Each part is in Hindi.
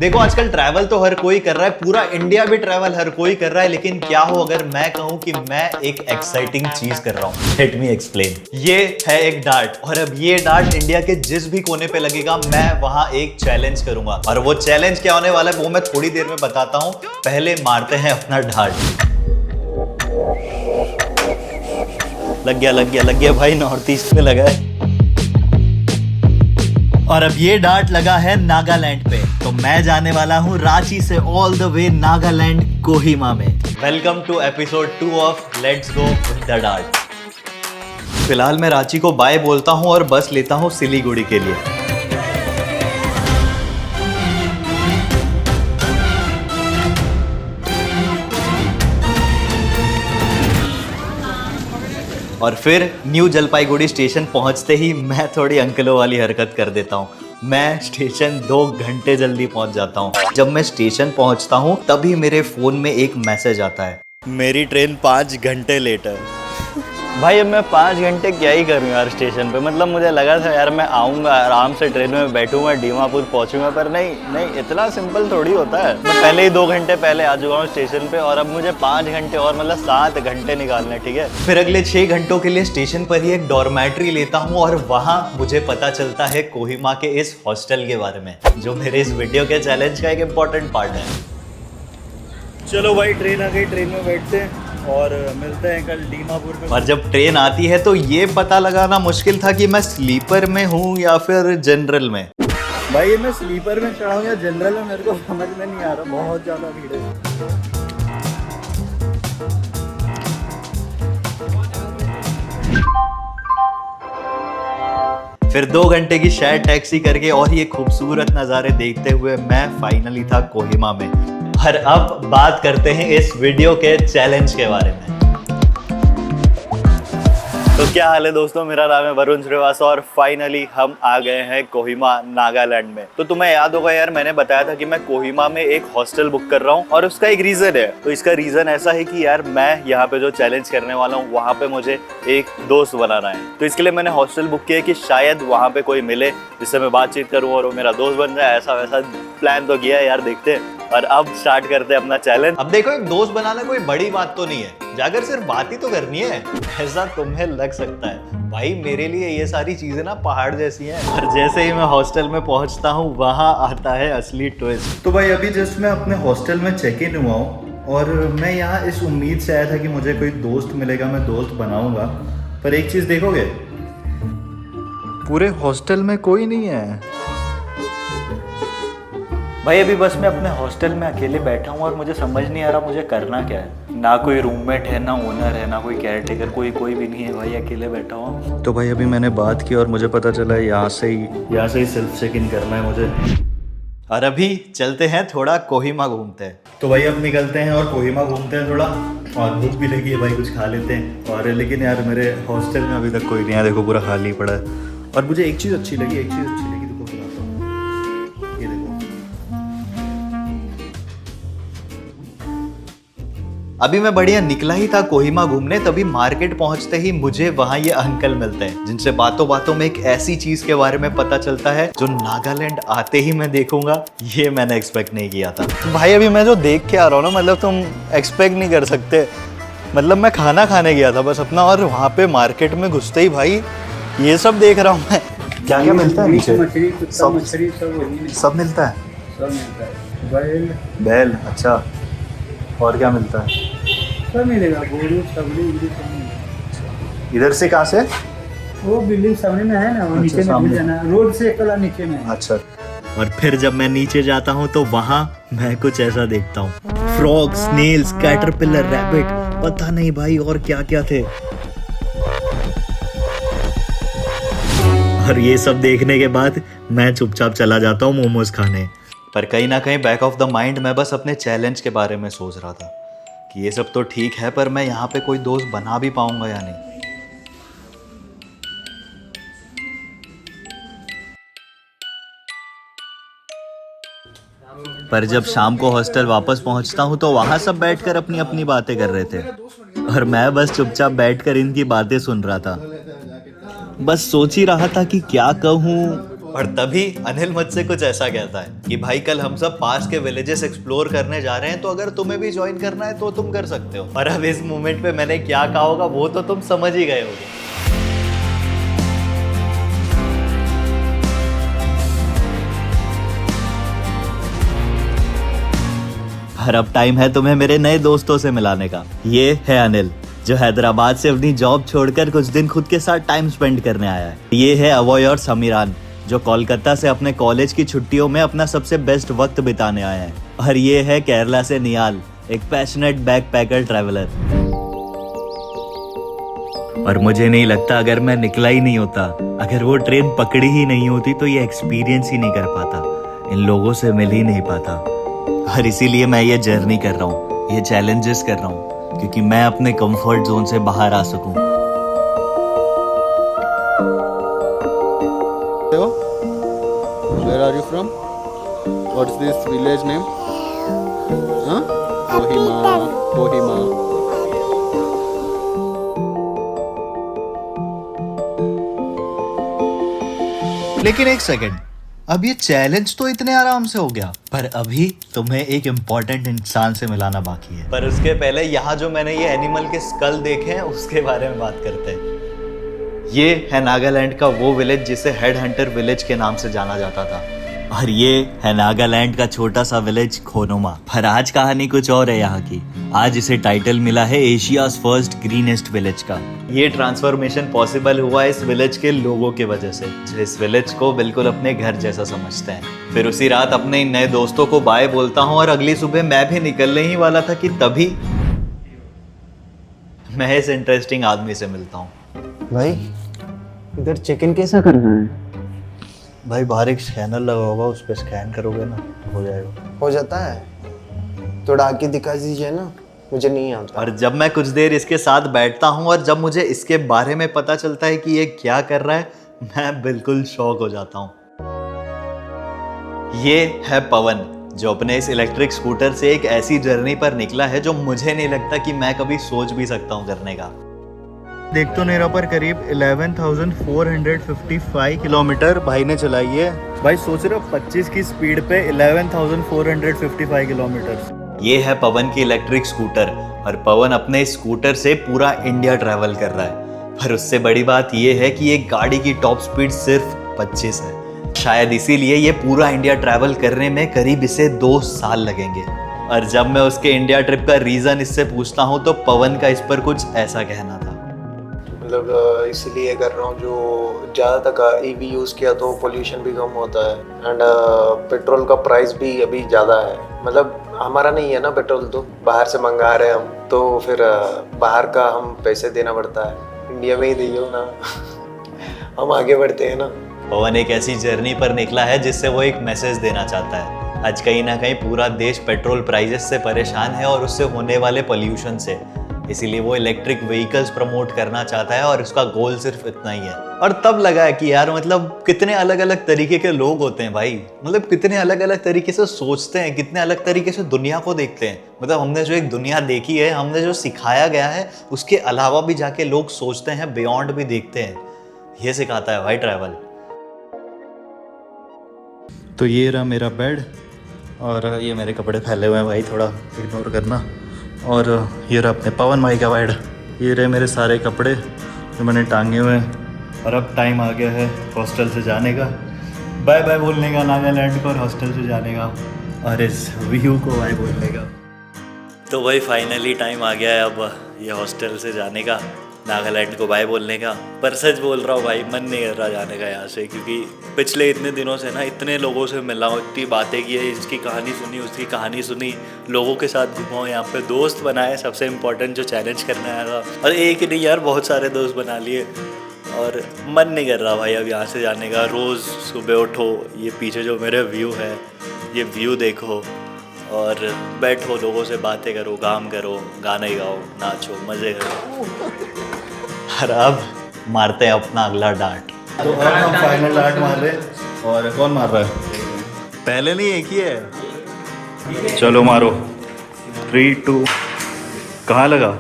देखो आजकल ट्रैवल तो हर कोई कर रहा है, पूरा इंडिया भी ट्रैवल हर कोई कर रहा है, लेकिन क्या हो अगर मैं कहूं कि मैं एक एक्साइटिंग चीज कर रहा हूं। Let me explain. ये है एक डार्ट, और अब ये डार्ट इंडिया के जिस भी कोने पे लगेगा मैं वहां एक चैलेंज करूंगा, और वो चैलेंज क्या होने वाला है वो मैं थोड़ी देर में बताता हूं। पहले मारते हैं अपना डार्ट। लग गया भाई, नॉर्थ ईस्ट में लगा है। और अब ये डार्ट लगा है नागालैंड पे, तो मैं जाने वाला हूँ रांची से all the way Nagaland Kohima में। Welcome to episode 2 of let's go with the dart. फिलहाल मैं रांची को बाय बोलता हूँ और बस लेता हूँ सिलीगुड़ी के लिए। और फिर न्यू जलपाईगुड़ी स्टेशन पहुंचते ही मैं थोड़ी अंकलों वाली हरकत कर देता हूँ। मैं स्टेशन 2 घंटे जल्दी पहुंच जाता हूँ। जब मैं स्टेशन पहुंचता हूँ तभी मेरे फोन में एक मैसेज आता है, मेरी ट्रेन 5 घंटे लेट है। भाई अब मैं 5 घंटे क्या ही करूँ यार स्टेशन पे। मतलब मुझे लगा था यार मैं आऊँगा आराम से, ट्रेन में बैठूंगा, दीमापुर पहुँचूंगा, पर नहीं, इतना सिंपल थोड़ी होता है। मैं पहले ही 2 घंटे पहले आ चुका हूँ स्टेशन पे, और अब मुझे 5 घंटे और मतलब 7 घंटे निकालने, ठीक है। फिर अगले 6 घंटों के लिए स्टेशन पर ही एक डॉर्मेट्री लेता हूँ, और वहाँ मुझे पता चलता है कोहिमा के इस हॉस्टल के बारे में, जो मेरे इस वीडियो के चैलेंज का एक इम्पोर्टेंट पार्ट है। चलो भाई ट्रेन आ गई, ट्रेन में बैठते हैं और मिलते हैं कल दीमापुर में। और जब ट्रेन आती है तो ये पता लगाना मुश्किल था कि मैं स्लीपर में हूँ या फिर जनरल में। भाई ये मैं स्लीपर में चढ़ा हूँ या जनरल में, मेरे को समझ में नहीं आ रहा, बहुत ज़्यादा भीड़ है। फिर 2 घंटे की शेयर टैक्सी करके और ये खूबसूरत नज़ारे देखते हुए मैं फाइनली था कोहिमा में। और अब बात करते हैं इस वीडियो के चैलेंज के बारे में। तो क्या हाल है दोस्तों, मेरा नाम है वरुण श्रीवास्तव और फाइनली हम आ गए हैं कोहिमा नागालैंड में। तो तुम्हें याद होगा यार, मैंने बताया था कि मैं कोहिमा में एक हॉस्टल बुक कर रहा हूँ, और उसका एक रीजन है। तो इसका रीजन ऐसा है कि यार मैं यहाँ पे जो चैलेंज करने वाला हूँ वहाँ पे मुझे एक दोस्त बनाना है। तो इसके लिए मैंने हॉस्टल बुक किया कि शायद वहाँ पे कोई मिले जिससे मैं बातचीत करूँ और वो मेरा दोस्त बन जाए। ऐसा वैसा प्लान तो किया है यार, देखते हैं। और अब स्टार्ट करते हैं अपना चैलेंज। अब देखो, एक दोस्त बनाना कोई बड़ी बात तो नहीं है, जाकर सिर्फ बात ही तो करनी है, ऐसा तुम्हें लग सकता है। भाई मेरे लिए ये सारी चीजें ना पहाड़ जैसी हैं। और जैसे ही मैं हॉस्टल में पहुंचता हूँ वहां आता है असली ट्विस्ट। तो भाई अभी जस्ट मैं अपने हॉस्टल में चेक इन हुआ हूँ, और मैं यहाँ इस उम्मीद से आया था कि मुझे कोई दोस्त मिलेगा, मैं दोस्त बनाऊंगा। पर एक चीज़ देखोगे, पूरे हॉस्टल में कोई नहीं है। भाई अभी बस मैं अपने हॉस्टल में अकेले बैठा हूँ और मुझे समझ नहीं आ रहा मुझे करना क्या है। ना कोई रूममेट है, ना ओनर है, ना कोई केयरटेकर, कोई भी नहीं है। भाई अकेले बैठा हूँ। तो भाई अभी मैंने बात की और मुझे पता चला है यहाँ से ही सेल्फ चेक इन करना है मुझे। और अभी चलते हैं थोड़ा कोहिमा घूमते हैं। तो भाई अब निकलते हैं और कोहिमा घूमते हैं थोड़ा, और भूख भी लगी है भाई, कुछ खा लेते हैं। और लेकिन यार मेरे हॉस्टल में अभी तक कोई नहीं है, देखो पूरा खाली पड़ा है। और मुझे एक चीज़ अच्छी लगी, देखो खिलाता हूँ, ये देखो। अभी मैं बढ़िया निकला ही था कोहिमा घूमने, तभी मार्केट पहुंचते ही मुझे वहां ये अंकल मिलते हैं, जिनसे बातों बातों में एक ऐसी चीज के बारे में पता चलता है जो नागालैंड आते ही मैं देखूंगा। ये मैंने एक्सपेक्ट नहीं किया था। भाई अभी मैं जो देख के आ रहा हूँ ना, मतलब तुम एक्सपेक्ट नहीं कर सकते। मतलब मैं खाना खाने गया था बस अपना, और वहाँ पे मार्केट में घुसते ही भाई ये सब देख रहा हूँ मैं। क्या क्या मिलता है नीचे? सब मिलता है। बैल, अच्छा। और क्या मिलता है? सब मिलेगा, सब्जी। इधर से कहाँ से? वो बिल्डिंग सामने में है ना, वो नीचे में जाना, रोड से एक नीचे में। अच्छा। और फिर जब मैं नीचे जाता हूँ तो वहां मैं कुछ ऐसा देखता हूँ, फ्रॉग, स्नेल्स, कैटरपिलर, रैबिट, पता नहीं भाई और क्या क्या थे। और ये सब देखने के बाद मैं चुपचाप चला जाता हूँ मोमोज खाने। पर कहीं ना कहीं बैक ऑफ द माइंड मैं बस अपने चैलेंज के बारे में सोच रहा था कि ये सब तो ठीक है, पर मैं यहाँ पे कोई दोस्त बना भी पाऊंगा या नहीं। पर जब शाम को हॉस्टल वापस पहुंचता हूं तो वहां सब बैठकर अपनी अपनी बातें कर रहे थे, और मैं बस चुपचाप बैठकर इनकी बातें सुन रहा था। बस सोच ही रहा था कि क्या कहूँ और तभी अनिल मुझसे कुछ ऐसा कहता है कि भाई कल हम सब पास के विलेजेस एक्सप्लोर करने जा रहे हैं, तो अगर तुम्हें भी ज्वाइन करना है तो तुम कर सकते हो। और अब इस मोमेंट पे मैंने क्या कहा होगा वो तो तुम समझ ही गए होगे। और अब टाइम है तुम्हें मेरे नए दोस्तों से मिलाने का। ये है अनिल, जो हैदराबाद से अपनी जॉब छोड़कर कुछ दिन खुद के साथ टाइम स्पेंड करने आया है। ये है अवॉय और समीरान, जो कोलकाता से अपने कॉलेज की छुट्टियों में अपना सबसे बेस्ट वक्त बिताने आए हैं। और ये है केरला से नियाल, एक पैशनेट बैकपैकर ट्रैवलर। और मुझे नहीं लगता अगर मैं निकला ही नहीं होता, अगर वो ट्रेन पकड़ी ही नहीं होती, तो ये एक्सपीरियंस ही नहीं कर पाता, इन लोगों से मिल ही नहीं पाता। और इसीलिए मैं ये जर्नी कर रहा हूँ, ये चैलेंजेस कर रहा हूँ, क्योंकि मैं अपने कंफर्ट जोन से बाहर आ सकूं। Where are you from? What's this village name? Huh? Kohima. लेकिन एक सेकंड, अब ये चैलेंज तो इतने आराम से हो गया, पर अभी तुम्हें एक इम्पोर्टेंट इंसान से मिलाना बाकी है। पर उसके पहले यहाँ जो मैंने ये एनिमल के स्कल देखे हैं उसके बारे में बात करते हैं। ये है नागालैंड का वो विलेज जिसे हेड हंटर विलेज के नाम से जाना जाता था, और ये है नागालैंड का छोटा सा विलेज खोनुमा। पर आज कहानी कुछ और है यहाँ की। आज इसे टाइटल मिला है एशियाज फर्स्ट ग्रीनेस्ट विलेज का। ये ट्रांसफॉर्मेशन पॉसिबल हुआ इस विलेज के लोगों की वजह से, जो इस विलेज को बिल्कुल अपने घर जैसा समझते हैं। फिर उसी रात अपने इन नए दोस्तों को बाय बोलता हूँ, और अगली सुबह मैं भी निकलने ही वाला था कि तभी मैं इस इंटरेस्टिंग आदमी से मिलता हूँ। भाई इधर चेक इन कैसा करना है? भाई बाहर एक स्कैनर लगा होगा, उस पर स्कैन करोगे ना तो हो जाएगा। हो जाता है? थोड़ा आके दिखा दीजिए ना, मुझे नहीं आता। और जब मैं कुछ देर इसके साथ बैठता हूँ और जब मुझे इसके बारे में पता चलता है कि ये क्या कर रहा है, मैं बिल्कुल शॉक हो जाता हूँ। ये है पवन, जो अपने इस इलेक्ट्रिक स्कूटर से एक ऐसी जर्नी पर निकला है जो मुझे नहीं लगता कि मैं कभी सोच भी सकता हूँ करने का। देख तो नहीं रहा, पर करीब 11,455 किलोमीटर भाई ने चलाई है। भाई सोच रहे हो 25 की स्पीड पे 11,455 किलोमीटर। ये है पवन की इलेक्ट्रिक स्कूटर, और पवन अपने स्कूटर से पूरा इंडिया ट्रैवल कर रहा है। पर उससे बड़ी बात ये है कि एक गाड़ी की टॉप स्पीड सिर्फ 25 है। शायद इसीलिए ये पूरा इंडिया ट्रैवल करने में करीब इसे 2 साल लगेंगे। और जब मैं उसके इंडिया ट्रिप का रीज़न इससे पूछता हूँ तो पवन का इस पर कुछ ऐसा कहना था। मतलब इसीलिए कर रहा हूँ, जो ज़्यादा तक ईवी यूज़ किया तो पोल्यूशन भी कम होता है, एंड पेट्रोल का प्राइस भी अभी ज़्यादा है। मतलब हमारा नहीं है ना पेट्रोल, तो बाहर से मंगा रहे हैं हम, तो फिर बाहर का हम पैसे देना पड़ता है। इंडिया में ही दियो ना हम आगे बढ़ते हैं ना। पवन एक ऐसी जर्नी पर निकला है जिससे वो एक मैसेज देना चाहता है। आज कहीं ना कहीं पूरा देश पेट्रोल प्राइसेस से परेशान है और उससे होने वाले पोल्यूशन से, इसीलिए वो इलेक्ट्रिक व्हीकल्स प्रमोट करना चाहता है और उसका गोल सिर्फ इतना ही है। और तब लगा है कि यार मतलब कितने अलग अलग तरीके के लोग होते हैं भाई, मतलब कितने अलग अलग तरीके से सोचते हैं, कितने अलग तरीके से दुनिया को देखते हैं। मतलब हमने जो एक दुनिया देखी है, हमने जो सिखाया गया है, उसके अलावा भी जाके लोग सोचते हैं, बियॉन्ड भी देखते हैं। ये सिखाता है भाई ट्रैवल। तो ये रहा मेरा बेड, और ये मेरे कपड़े फैले हुए हैं भाई, थोड़ा इग्नोर करना। और ये रहा अपने पवन भाई का बेड। ये रहे मेरे सारे कपड़े जो मैंने टांगे हुए हैं। और अब टाइम आ गया है हॉस्टल से जाने का, बाय बाय बोलने का नागालैंड को, और हॉस्टल से जाने का, और इस व्यू को बाय बोलने का। तो भाई फाइनली टाइम आ गया है अब ये हॉस्टल से जाने का, नागालैंड को बाय बोलने का। पर सच बोल रहा हूँ भाई, मन नहीं कर रहा जाने का यहाँ से, क्योंकि पिछले इतने दिनों से ना इतने लोगों से मिला हूँ, इतनी बातें की है, इसकी कहानी सुनी, उसकी कहानी सुनी, लोगों के साथ घुमा हूँ, यहाँ पे दोस्त बनाए, सबसे इम्पोर्टेंट जो चैलेंज करने आया था। और एक ही नहीं यार, बहुत सारे दोस्त बना लिए, और मन नहीं कर रहा भाई अब यहाँ से जाने का। रोज़ सुबह उठो, ये पीछे जो मेरे व्यू है, ये व्यू देखो, और बैठो, लोगों से बातें करो, काम करो, गाने गाओ, नाचो, मज़े करो। और अब मारते हैं अपना अगला डार्ट। तो अब हम फाइनल डार्ट मार रहे हैं, और कौन मार रहा है? पहले नहीं एक ही है। चलो मारो। 3 2। कहाँ लगा?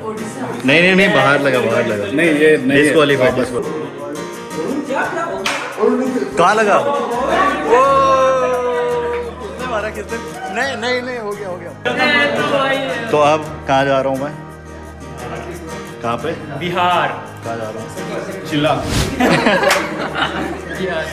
नहीं बाहर लगा, बाहर लगा। नहीं ये डिस्क्वालीफाइड। कहाँ लगा? मारा किसने? नहीं हो गया। तो अब कहाँ जा रहा हूँ मैं? कहाँ पे? बिहार। कहाँ जा रहा हूँ? चिल्ला बिहार